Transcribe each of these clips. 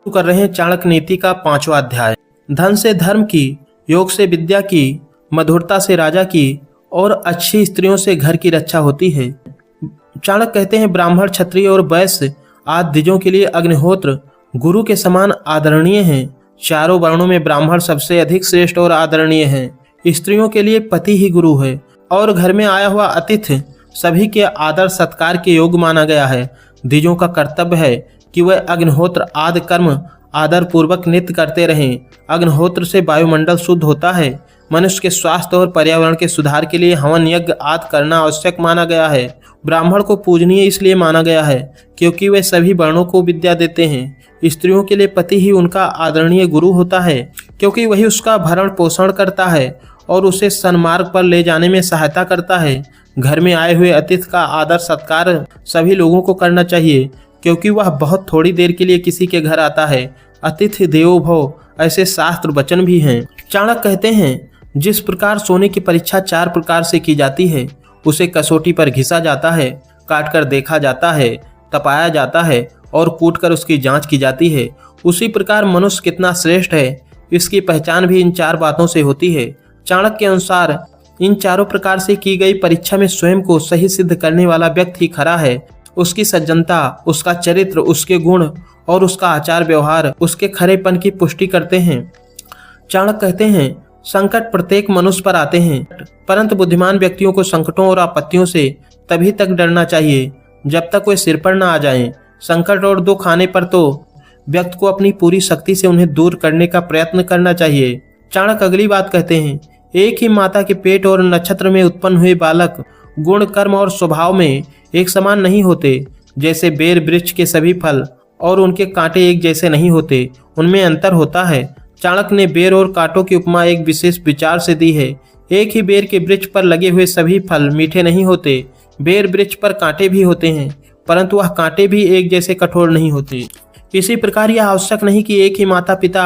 कर रहे हैं चाणक्य नीति का 5वां अध्याय। धन से धर्म की, योग से विद्या की, मधुरता से राजा की और अच्छी स्त्रियों से घर की रक्षा होती है। चाणक्य कहते हैं ब्राह्मण, क्षत्रिय और वैश्य आदि द्विजों के लिए अग्निहोत्र गुरु के समान आदरणीय हैं। चारों वर्णों में ब्राह्मण सबसे अधिक श्रेष्ठ और आदरणीय हैं। स्त्रियों के लिए पति ही गुरु है और घर में आया हुआ अतिथि सभी के आदर सत्कार के योग्य माना गया है। द्विजों का कर्तव्य है कि वह अग्निहोत्र आदि कर्म आदर पूर्वक नित्य करते रहें। अग्निहोत्र से वायुमंडल शुद्ध होता है। मनुष्य के स्वास्थ्य और पर्यावरण के सुधार के लिए हवन यज्ञ आदि करना आवश्यक माना गया है। ब्राह्मण को पूजनीय इसलिए माना गया है क्योंकि वे सभी वर्णों को विद्या देते हैं। स्त्रियों के लिए पति ही उनका आदरणीय गुरु होता है क्योंकि वही उसका भरण पोषण करता है और उसे सन्मार्ग पर ले जाने में सहायता करता है। घर में आए हुए अतिथि का आदर सत्कार सभी लोगों को करना चाहिए क्योंकि वह बहुत थोड़ी देर के लिए किसी के घर आता है। अतिथि देवो भव, ऐसे शास्त्र वचन भी हैं। चाणक्य कहते हैं जिस प्रकार सोने की परीक्षा 4 प्रकार से की जाती है, उसे कसौटी पर घिसा जाता है, काट कर देखा जाता है, तपाया जाता है और कूट कर उसकी जांच की जाती है, उसी प्रकार मनुष्य कितना श्रेष्ठ है इसकी पहचान भी इन 4 बातों से होती है। चाणक्य के अनुसार इन चारों प्रकार से की गई परीक्षा में स्वयं को सही सिद्ध करने वाला व्यक्ति ही खरा है। उसकी सज्जनता, उसका चरित्र, उसके गुण और उसका आचार व्यवहार उसके खरेपन की पुष्टि करते हैं। चाणक्य कहते हैं संकट प्रत्येक मनुष्य पर आते हैं, परंतु बुद्धिमान व्यक्तियों को संकटों और आपत्तियों से तभी तक डरना चाहिए जब तक वे सिर पर न आ जाएं। संकट और दुख आने पर तो व्यक्ति को अपनी पूरी शक्ति से उन्हें दूर करने का प्रयत्न करना चाहिए। चाणक्य अगली बात कहते हैं एक ही माता के पेट और नक्षत्र में उत्पन्न हुए बालक गुण, कर्म और स्वभाव में एक समान नहीं होते। जैसे बेर वृक्ष के सभी फल और उनके कांटे एक जैसे नहीं होते, उनमें अंतर होता है। चाणक्य ने बेर और कांटों की उपमा एक विशेष विचार से दी है। एक ही बेर के वृक्ष पर लगे हुए सभी फल मीठे नहीं होते। बेर वृक्ष पर कांटे भी होते हैं, परंतु वह कांटे भी एक जैसे कठोर नहीं होते। इसी प्रकार यह आवश्यक नहीं कि एक ही माता पिता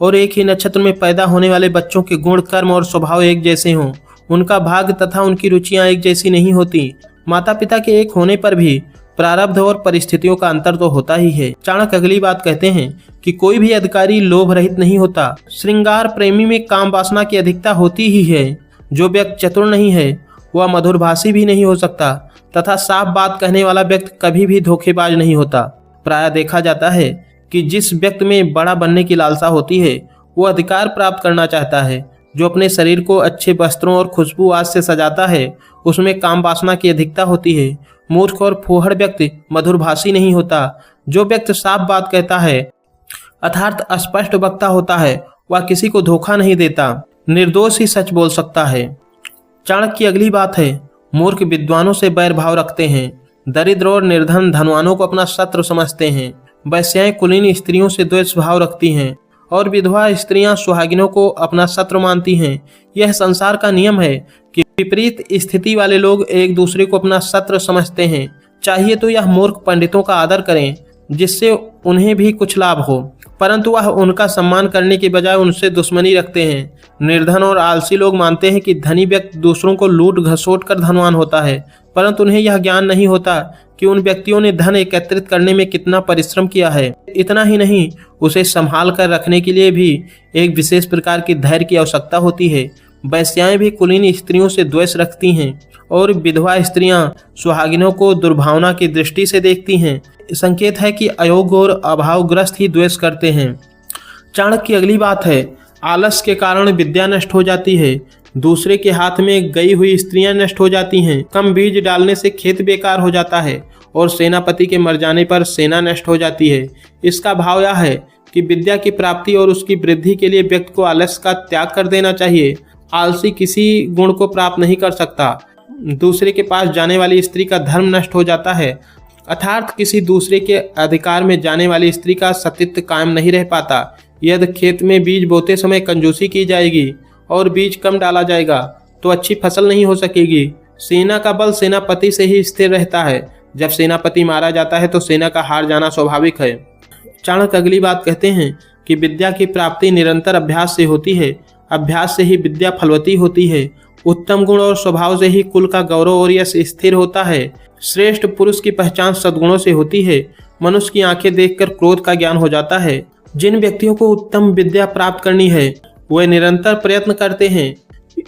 और एक ही नक्षत्र में पैदा होने वाले बच्चों के गुण, कर्म और स्वभाव एक जैसे हों। उनका भाग्य तथा उनकी रुचियां एक जैसी नहीं होती। माता पिता के एक होने पर भी प्रारब्ध और परिस्थितियों का अंतर तो होता ही है। चाणक्य अगली बात कहते हैं कि कोई भी अधिकारी लोभ रहित नहीं होता। श्रृंगार प्रेमी में काम वासना की अधिकता होती ही है। जो व्यक्ति चतुर नहीं है वह मधुरभाषी भी नहीं हो सकता तथा साफ बात कहने वाला व्यक्ति कभी भी धोखेबाज नहीं होता। प्रायः देखा जाता है कि जिस व्यक्ति में बड़ा बनने की लालसा होती है वो अधिकार प्राप्त करना चाहता है। जो अपने शरीर को अच्छे वस्त्रों और खुशबू आदि से सजाता है उसमें काम वासना की अधिकता होती है। मूर्ख और फूहड़ व्यक्ति मधुरभाषी नहीं होता। जो व्यक्ति साफ बात कहता है अर्थात स्पष्ट वक्ता होता है वह किसी को धोखा नहीं देता, निर्दोष ही सच बोल सकता है। चाणक्य की अगली बात है मूर्ख विद्वानों से बैर भाव रखते हैं। दरिद्र और निर्धन धनवानों को अपना शत्रु समझते हैं। वैश्याएं कुलीन स्त्रियों से द्वेष भाव रखती हैं और विधवा स्त्रियां सुहागिनों को अपना शत्रु मानती हैं। यह संसार का नियम है कि विपरीत स्थिति वाले लोग एक दूसरे को अपना शत्रु समझते हैं। चाहिए तो यह मूर्ख पंडितों का आदर करें जिससे उन्हें भी कुछ लाभ हो, परंतु वह उनका सम्मान करने के बजाय उनसे दुश्मनी रखते हैं। निर्धन और आलसी लोग मानते हैं कि धनी व्यक्ति दूसरों को लूट घसोट कर धनवान होता है, परंतु उन्हें यह ज्ञान नहीं होता कि उन व्यक्तियों ने धन एकत्रित करने में कितना परिश्रम किया है। इतना ही नहीं, उसे संभाल कर रखने के लिए भी एक विशेष प्रकार की धैर्य की आवश्यकता होती है। वैश्याएं भी कुलीन स्त्रियों से द्वेष रखती हैं और विधवा स्त्रियां सुहागिनों को दुर्भावना की दृष्टि से देखती हैं। संकेत है कि अयोग्य और अभावग्रस्त ही द्वेष करते हैं। चाणक्य की अगली बात है आलस के कारण विद्या नष्ट हो जाती है। दूसरे के हाथ में गई हुई स्त्रियां नष्ट हो जाती हैं। कम बीज डालने से खेत बेकार हो जाता है और सेनापति के मर जाने पर सेना नष्ट हो जाती है। इसका भाव यह है कि विद्या की प्राप्ति और उसकी वृद्धि के लिए व्यक्ति को आलस्य का त्याग कर देना चाहिए। आलसी किसी गुण को प्राप्त नहीं कर सकता। दूसरे के पास जाने वाली स्त्री का धर्म नष्ट हो जाता है, अर्थात किसी दूसरे के अधिकार में जाने वाली स्त्री का सतीत्व कायम नहीं रह पाता। यदि खेत में बीज बोते समय कंजूसी की जाएगी और बीज कम डाला जाएगा तो अच्छी फसल नहीं हो सकेगी। सेना का बल सेनापति से ही स्थिर रहता है। जब सेनापति मारा जाता है तो सेना का हार जाना स्वाभाविक है। चाणक्य अगली बात कहते हैं कि विद्या की प्राप्ति निरंतर अभ्यास से होती है। अभ्यास से ही विद्या फलवती होती है। उत्तम गुण और स्वभाव से ही कुल का गौरव और यश स्थिर होता है। श्रेष्ठ पुरुष की पहचान सद्गुणों से होती है। मनुष्य की आंखें देखकर क्रोध का ज्ञान हो जाता है। जिन व्यक्तियों को उत्तम विद्या प्राप्त करनी है वे निरंतर प्रयत्न करते हैं।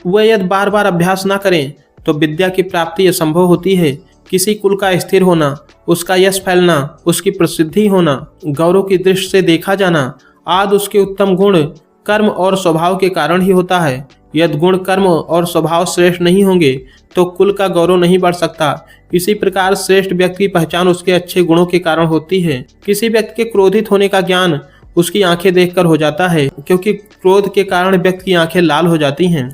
वे यदि बार बार अभ्यास न करें तो विद्या की प्राप्ति असंभव होती है। किसी कुल का स्थिर होना, उसका यश फैलना, उसकी प्रसिद्धि होना, गौरव की दृष्टि से देखा जाना आदि उसके उत्तम गुण, कर्म और स्वभाव के कारण ही होता है। यदि गुण, कर्म और स्वभाव श्रेष्ठ नहीं होंगे तो कुल का गौरव नहीं बढ़ सकता। इसी प्रकार श्रेष्ठ व्यक्ति की पहचान उसके अच्छे गुणों के कारण होती है। किसी व्यक्ति के क्रोधित होने का ज्ञान उसकी आंखें देखकर हो जाता है, क्योंकि क्रोध के कारण व्यक्ति की आंखें लाल हो जाती हैं।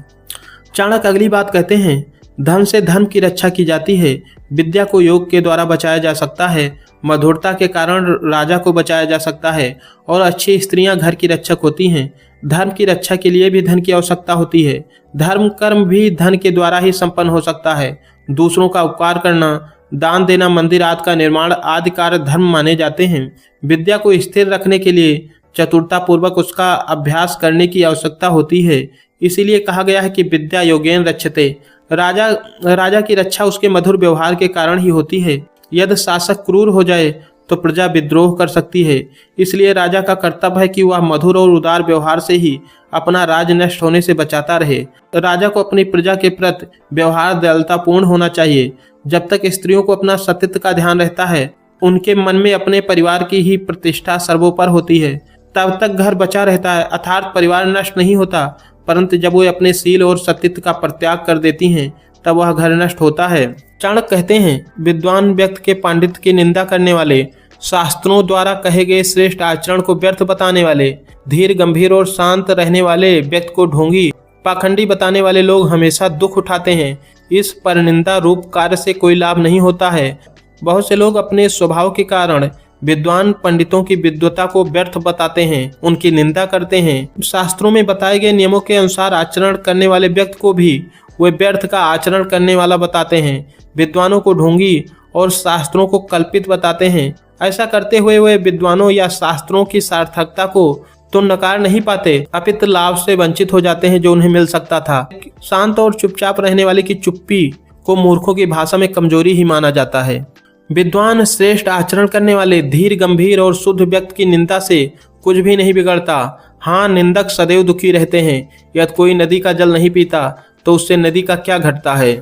चाणक्य अगली बात कहते हैं, धन से धर्म की रक्षा की जाती है। विद्या को योग के द्वारा बचाया जा सकता है। मधुरता के कारण राजा को बचाया जा सकता है और अच्छी स्त्रियां घर की रक्षक होती हैं। धर्म की रक्षा के लिए भी धन की आवश्यकता होती है। धर्म कर्म भी धन के द्वारा ही संपन्न हो सकता है। दूसरों का उपकार करना, दान देना, मंदिर आदि का निर्माण आदि कार्य धर्म माने जाते हैं। विद्या को स्थिर रखने के लिए चतुरता पूर्वक उसका अभ्यास करने की आवश्यकता होती है। इसीलिए कहा गया है कि विद्या योगेन रक्षते। राजा की रक्षा उसके मधुर व्यवहार के कारण ही होती है। यदि शासक क्रूर हो जाए तो प्रजा विद्रोह कर सकती है। इसलिए राजा का कर्तव्य है कि वह मधुर और उदार व्यवहार से ही अपना राज नष्ट होने से बचाता रहे। राजा को अपनी प्रजा के प्रति व्यवहार दयालुतापूर्ण होना चाहिए। जब तक स्त्रियों को अपना सतीत्व का ध्यान रहता है, उनके मन में अपने परिवार की ही प्रतिष्ठा सर्वोपर होती है, तब तक घर बचा रहता है, अर्थात परिवार नष्ट नहीं होता। परंतु जब वो अपने सील और सतीत्व का परित्याग कर देती हैं, तब वह घर नष्ट होता है। चाणक्य कहते हैं, विद्वान व्यक्ति के पांडित्य की निंदा करने वाले, शास्त्रों द्वारा कहे गए श्रेष्ठ आचरण को व्यर्थ बताने वाले, धीर गंभीर और शांत रहने वाले व्यक्ति को ढोंगी पाखंडी बताने वाले लोग हमेशा दुख उठाते हैं। इस परनिंदा रूप कार्य से कोई लाभ नहीं होता है। बहुत से लोग अपने स्वभाव के कारण विद्वान पंडितों की विद्वता को व्यर्थ बताते हैं, उनकी निंदा करते हैं। शास्त्रों में बताए गए नियमों के अनुसार आचरण करने वाले व्यक्ति को भी वे व्यर्थ का आचरण करने वाला बताते हैं। विद्वानों को ढोंगी और शास्त्रों को कल्पित बताते हैं। ऐसा करते हुए वे विद्वानों या शास्त्रों की सार्थकता को तो नकार नहीं पाते, अपितु लाभ से वंचित हो जाते हैं जो उन्हें मिल सकता था। शांत और चुपचाप रहने वाले की चुप्पी को मूर्खों की भाषा में कमजोरी ही माना जाता है। विद्वान श्रेष्ठ आचरण करने वाले, धीर गंभीर और शुद्ध व्यक्ति की निंदा से कुछ भी नहीं बिगड़ता। हाँ, निंदक सदैव दुखी रहते हैं। यदि कोई नदी का जल नहीं पीता तो उससे नदी का क्या घटता है।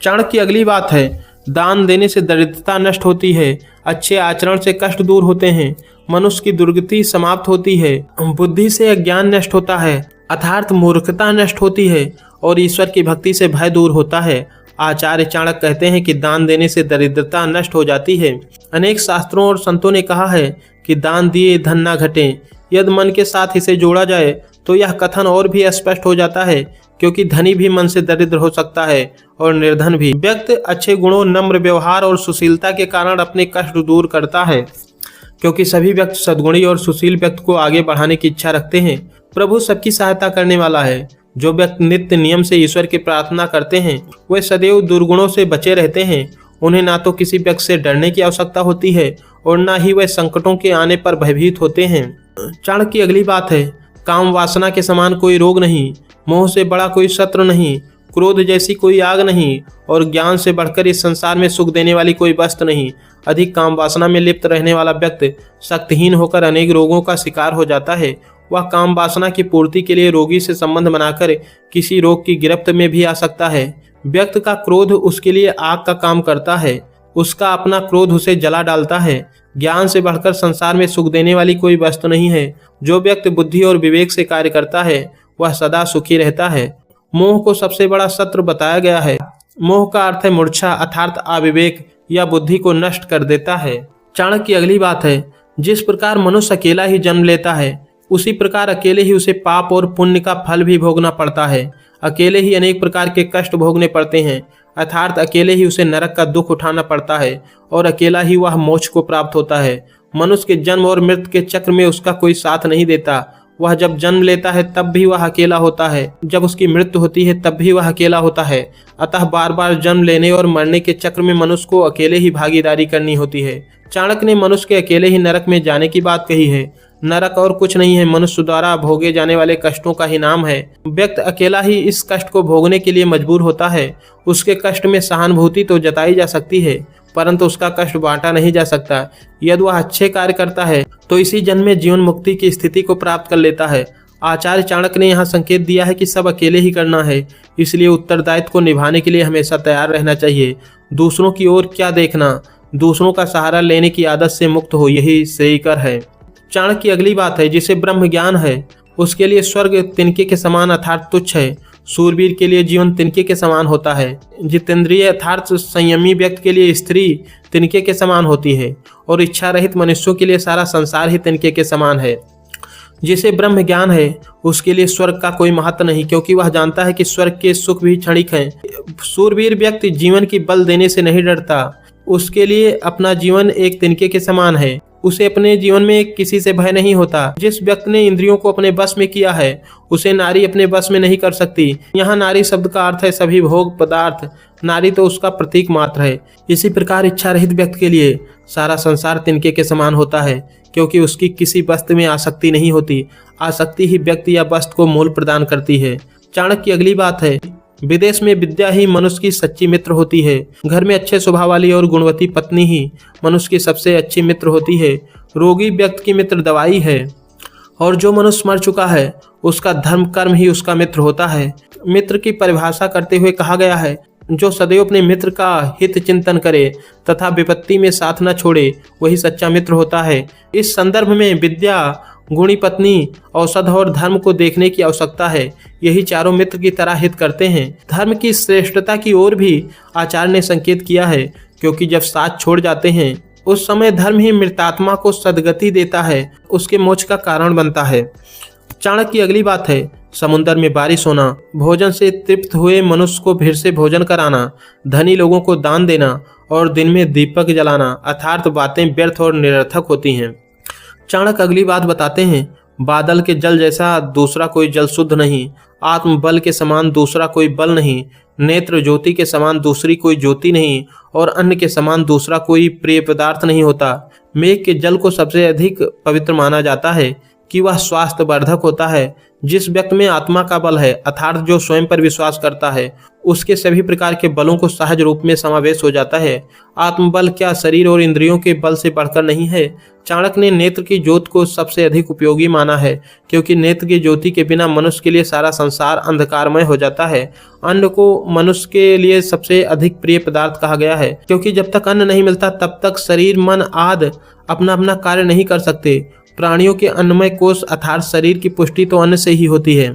चाणक्य की अगली बात है, दान देने से दरिद्रता नष्ट होती है, अच्छे आचरण से कष्ट दूर होते हैं, मनुष्य की दुर्गति समाप्त होती है, बुद्धि से अज्ञान नष्ट होता है, अर्थात मूर्खता नष्ट होती है और ईश्वर की भक्ति से भय दूर होता है। आचार्य चाणक्य कहते हैं कि दान देने से दरिद्रता नष्ट हो जाती है। अनेक शास्त्रों और संतों ने कहा है कि दान दिए धन ना घटे। यदि मन के साथ इसे जोड़ा जाए तो यह कथन और भी स्पष्ट हो जाता है, क्योंकि धनी भी मन से दरिद्र हो सकता है और निर्धन भी। व्यक्ति अच्छे गुणों, नम्र व्यवहार और सुशीलता के कारण अपने कष्ट दूर करता है, क्योंकि सभी व्यक्ति सद्गुणी और सुशील व्यक्ति को आगे बढ़ाने की इच्छा रखते हैं। प्रभु सबकी सहायता करने वाला है। जो व्यक्ति नित्य नियम से ईश्वर की प्रार्थना करते हैं वे सदैव दुर्गुणों से बचे रहते हैं। उन्हें ना तो किसी व्यक्ति से डरने की आवश्यकता होती है और ना ही वे संकटों के आने पर भयभीत होते हैं। चाणक्य की अगली बात है, काम वासना के समान कोई रोग नहीं, मोह से बड़ा कोई शत्रु नहीं, क्रोध जैसी कोई आग नहीं और ज्ञान से बढ़कर इस संसार में सुख देने वाली कोई वस्तु नहीं। अधिक काम वासना में लिप्त रहने वाला व्यक्ति शक्तिहीन होकर अनेक रोगों का शिकार हो जाता है। वह काम वासना की पूर्ति के लिए रोगी से संबंध बनाकर किसी रोग की गिरफ्त में भी आ सकता है। व्यक्ति का क्रोध उसके लिए आग का काम करता है, उसका अपना क्रोध उसे जला डालता है। ज्ञान से बढ़कर संसार में सुख देने वाली कोई वस्तु नहीं है। जो व्यक्ति बुद्धि और विवेक से कार्य करता है वह सदा सुखी रहता है। मोह को सबसे बड़ा शत्रु बताया गया है। मोह का अर्थ है मूर्छा, अर्थात अविवेक या बुद्धि को नष्ट कर देता है। चाणक्य की अगली बात है, जिस प्रकार मनुष्य अकेला ही जन्म लेता है उसी प्रकार अकेले ही उसे पाप और पुण्य का फल भी भोगना पड़ता है। अकेले ही अनेक प्रकार के कष्ट भोगने पड़ते हैं, अर्थात अकेले ही उसे नरक का दुख उठाना पड़ता है और अकेला ही वह मोक्ष को प्राप्त होता है। मनुष्य के जन्म और मृत्यु के चक्र में उसका कोई साथ नहीं देता। वह जब जन्म लेता है तब भी वह अकेला होता है, जब उसकी मृत्यु होती है तब भी वह अकेला होता है। अतः बार बार जन्म लेने और मरने के चक्र में मनुष्य को अकेले ही भागीदारी करनी होती है। चाणक्य ने मनुष्य के अकेले ही नरक में जाने की बात कही है। नरक और कुछ नहीं है, मनुष्य द्वारा भोगे जाने वाले कष्टों का ही नाम है। व्यक्ति अकेला ही इस कष्ट को भोगने के लिए मजबूर होता है। उसके कष्ट में सहानुभूति तो जताई जा सकती है, परंतु उसका कष्ट बांटा नहीं जा सकता। यदि वह अच्छे कार्य करता है तो इसी जन्म में जीवन मुक्ति की स्थिति को प्राप्त कर लेता है। आचार्य चाणक्य ने यहाँ संकेत दिया है कि सब अकेले ही करना है, इसलिए उत्तरदायित्व को निभाने के लिए हमेशा तैयार रहना चाहिए। दूसरों की ओर क्या देखना, दूसरों का सहारा लेने की आदत से मुक्त हो, यही श्रेयकर है। चाणक्य की अगली बात है, जिसे ब्रह्म ज्ञान है उसके लिए स्वर्ग तिनके के समान अर्थात तुच्छ है। सूरवीर के लिए जीवन तिनके के समान होता है। जितेंद्रिय अर्थात संयमी व्यक्ति के लिए स्त्री तिनके के समान होती है और इच्छा रहित मनुष्यों के लिए सारा संसार ही तिनके के समान है। जिसे ब्रह्म ज्ञान है उसके लिए स्वर्ग का कोई महत्व नहीं, क्योंकि वह जानता है कि स्वर्ग के सुख भी क्षणिक हैं। सूरवीर व्यक्ति जीवन की बल देने से नहीं डरता, उसके लिए अपना जीवन एक तिनके के समान है। उसे अपने जीवन में किसी से भय नहीं होता। जिस व्यक्ति ने इंद्रियों को अपने बस में किया है उसे नारी अपने बस में नहीं कर सकती। यहाँ नारी शब्द का अर्थ है सभी भोग पदार्थ, नारी तो उसका प्रतीक मात्र है। इसी प्रकार इच्छा रहित व्यक्ति के लिए सारा संसार तिनके के समान होता है, क्योंकि उसकी किसी वस्तु में आसक्ति नहीं होती। आसक्ति ही व्यक्ति या वस्तु को मूल प्रदान करती है। चाणक्य की अगली बात है, विदेश में विद्या ही मनुष्य की सच्ची मित्र होती है। घर में अच्छे स्वभाव वाली और गुणवती पत्नी ही मनुष्य की सबसे अच्छी मित्र होती है। रोगी व्यक्ति की मित्र दवाई है और जो मनुष्य मर चुका है उसका धर्म कर्म ही उसका मित्र होता है। मित्र की परिभाषा करते हुए कहा गया है, जो सदैव अपने मित्र का हित चिंतन करे तथा विपत्ति में साथ न छोड़े वही सच्चा मित्र होता है। इस संदर्भ में विद्या, गुणी पत्नी, औषध और धर्म को देखने की आवश्यकता है। यही चारों मित्र की तरह हित करते हैं। धर्म की श्रेष्ठता की ओर भी आचार्य ने संकेत किया है, क्योंकि जब साथ छोड़ जाते हैं उस समय धर्म ही मृतात्मा को सद्गति देता है, उसके मोक्ष का कारण बनता है। चाणक्य की अगली बात है, समुद्र में बारिश होना, भोजन से तृप्त हुए मनुष्य को फिर से भोजन कराना, धनी लोगों को दान देना और दिन में दीपक जलाना अर्थात बातें व्यर्थ और निरर्थक होती हैं। चाणक्य अगली बात बताते हैं, बादल के जल जैसा दूसरा कोई जल शुद्ध नहीं, आत्म बल के समान दूसरा कोई बल नहीं, नेत्र ज्योति के समान दूसरी कोई ज्योति नहीं और अन्न के समान दूसरा कोई प्रिय पदार्थ नहीं होता। मेघ के जल को सबसे अधिक पवित्र माना जाता है कि वह स्वास्थ्य वर्धक होता है। जिस व्यक्ति में आत्मा का बल है अर्थात जो स्वयं पर विश्वास करता है उसके सभी प्रकार के बलों को सहज रूप में समावेश हो जाता है। आत्मबल क्या शरीर और इंद्रियों के बल से बढ़कर नहीं है। चाणक्य ने नेत्र की ज्योति को सबसे अधिक उपयोगी माना है, क्योंकि नेत्र की ज्योति के बिना मनुष्य के लिए सारा संसार अंधकारमय हो जाता है। अन्न को मनुष्य के लिए सबसे अधिक प्रिय पदार्थ कहा गया है, क्योंकि जब तक अन्न नहीं मिलता तब तक शरीर मन आदि अपना अपना कार्य नहीं कर सकते। प्राणियों के अन्नमय कोष अर्थात शरीर की पुष्टि तो अन्न से ही होती है।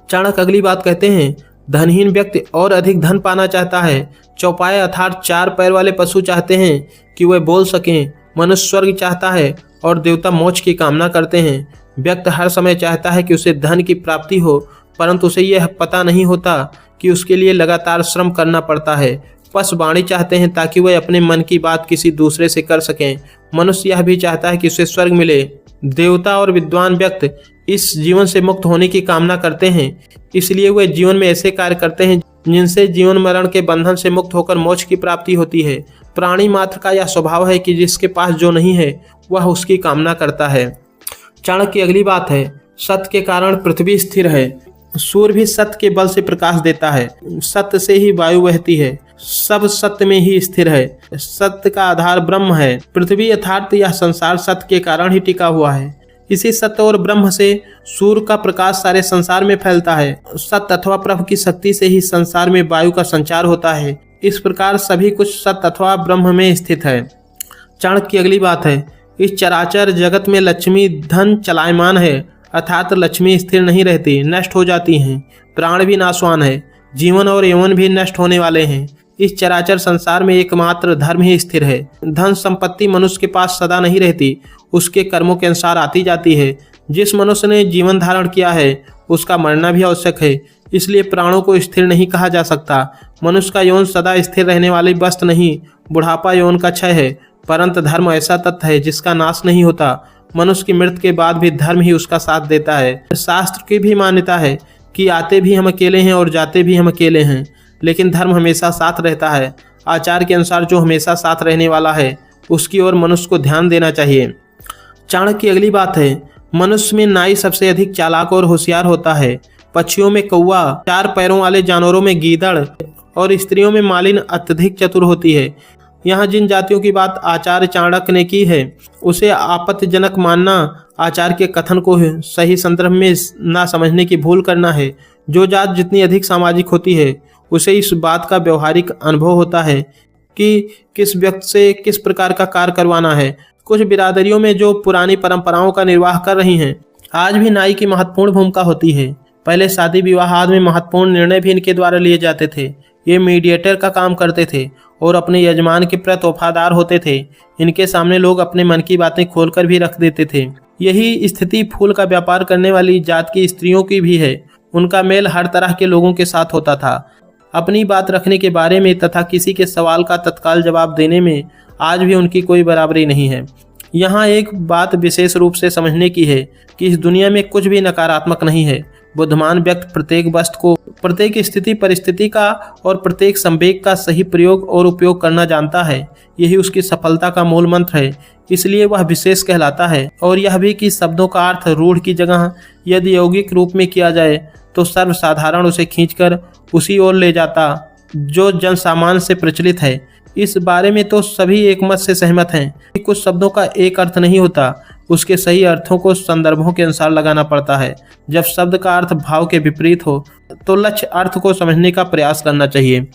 चाणक्य अगली बात कहते हैं, धनहीन व्यक्ति और अधिक धन पाना चाहता है। चौपाए अर्थात चार पैर वाले पशु चाहते हैं कि वे बोल सकें। मनुष्य स्वर्ग चाहता है और देवता मोक्ष की कामना करते हैं। व्यक्ति हर समय चाहता है कि उसे धन की प्राप्ति हो, परंतु उसे यह पता नहीं होता कि उसके लिए लगातार श्रम करना पड़ता है। पशु वाणी चाहते हैं ताकि वह अपने मन की बात किसी दूसरे से कर सकें। मनुष्य यह भी चाहता है कि उसे स्वर्ग मिले। देवता और विद्वान व्यक्ति इस जीवन से मुक्त होने की कामना करते हैं, इसलिए वे जीवन में ऐसे कार्य करते हैं जिनसे जीवन मरण के बंधन से मुक्त होकर मोक्ष की प्राप्ति होती है। प्राणी मात्र का यह स्वभाव है कि जिसके पास जो नहीं है वह उसकी कामना करता है। चाणक्य की अगली बात है, सत्य के कारण पृथ्वी स्थिर है। सूर्य भी सत्य के बल से प्रकाश देता है। सत्य से ही वायु बहती है। सब सत्य में ही स्थिर है। सत्य का आधार ब्रह्म है। पृथ्वी अर्थात यह संसार सत्य के कारण ही टिका हुआ है। इसी सत्य और ब्रह्म से सूर्य का प्रकाश सारे संसार में फैलता है। सत्य अथवा प्रभु की शक्ति से ही संसार में वायु का संचार होता है। इस प्रकार सभी कुछ सत्य अथवा ब्रह्म में स्थित है। चाणक्य की अगली बात है, इस चराचर जगत में लक्ष्मी धन चलायमान है, अर्थात लक्ष्मी स्थिर नहीं रहती, नष्ट हो जाती हैं। प्राण भी नाशवान है, जीवन और यौवन भी नष्ट होने वाले हैं। इस चराचर संसार में एकमात्र धर्म ही स्थिर है। धन संपत्ति मनुष्य के पास सदा नहीं रहती, उसके कर्मों के अनुसार आती जाती है। जिस मनुष्य ने जीवन धारण किया है उसका मरना भी आवश्यक है, इसलिए प्राणों को स्थिर नहीं कहा जा सकता। मनुष्य का यौन सदा स्थिर रहने वाली वस्तु नहीं, बुढ़ापा यौन का क्षय है, परंतु धर्म ऐसा तत्व है जिसका नाश नहीं होता। मनुष्य की मृत्यु के बाद भी धर्म ही उसका साथ देता है। शास्त्र की भी मान्यता है कि आते भी हम अकेले हैं और जाते भी हम अकेले हैं, लेकिन धर्म हमेशा साथ रहता है। आचार के अनुसार जो हमेशा साथ रहने वाला है उसकी ओर मनुष्य को ध्यान देना चाहिए। चाणक्य की अगली बात है, मनुष्य में नाई सबसे अधिक चालाक और होशियार होता है। पक्षियों में कौवा, चार पैरों वाले जानवरों में गीदड़ और स्त्रियों में मालिन अत्यधिक चतुर होती है। यहाँ जिन जातियों की बात आचार्य चाणक्य ने की है उसे आपत्तिजनक मानना आचार्य के कथन को सही संदर्भ में ना समझने की भूल करना है। जो जात जितनी अधिक सामाजिक होती है उसे इस बात का व्यवहारिक अनुभव होता है कि किस व्यक्ति से किस प्रकार का कार्य करवाना है। कुछ बिरादरियों में जो पुरानी परंपराओं का निर्वाह कर रही हैं, आज भी नाई की महत्वपूर्ण भूमिका होती है। पहले शादी विवाह आदि में महत्वपूर्ण निर्णय भी इनके द्वारा लिए जाते थे। ये मीडिएटर का काम करते थे और अपने यजमान के प्रति वफादार होते थे। इनके सामने लोग अपने मन की बातें खोलकर भी रख देते थे। यही स्थिति फूल का व्यापार करने वाली जात की स्त्रियों की भी है। उनका मेल हर तरह के लोगों के साथ होता था। अपनी बात रखने के बारे में तथा किसी के सवाल का तत्काल जवाब देने में आज भी उनकी कोई बराबरी नहीं है। यहाँ एक बात विशेष रूप से समझने की है कि इस दुनिया में कुछ भी नकारात्मक नहीं है। बुद्धिमान व्यक्ति प्रत्येक वस्तु को, प्रत्येक स्थिति परिस्थिति का और प्रत्येक संवेग का सही प्रयोग और उपयोग करना जानता है। यही उसकी सफलता का मूल मंत्र है। इसलिए वह विशेष कहलाता है। और यह भी कि शब्दों का अर्थ रूढ़ की जगह यदि यौगिक रूप में किया जाए तो सर्वसाधारण उसे खींचकर उसी ओर ले जाता जो जन सामान्य से प्रचलित है। इस बारे में तो सभी एकमत से सहमत हैं कि कुछ शब्दों का एक अर्थ नहीं होता, उसके सही अर्थों को संदर्भों के अनुसार लगाना पड़ता है। जब शब्द का अर्थ भाव के विपरीत हो तो लक्ष्य अर्थ को समझने का प्रयास करना चाहिए।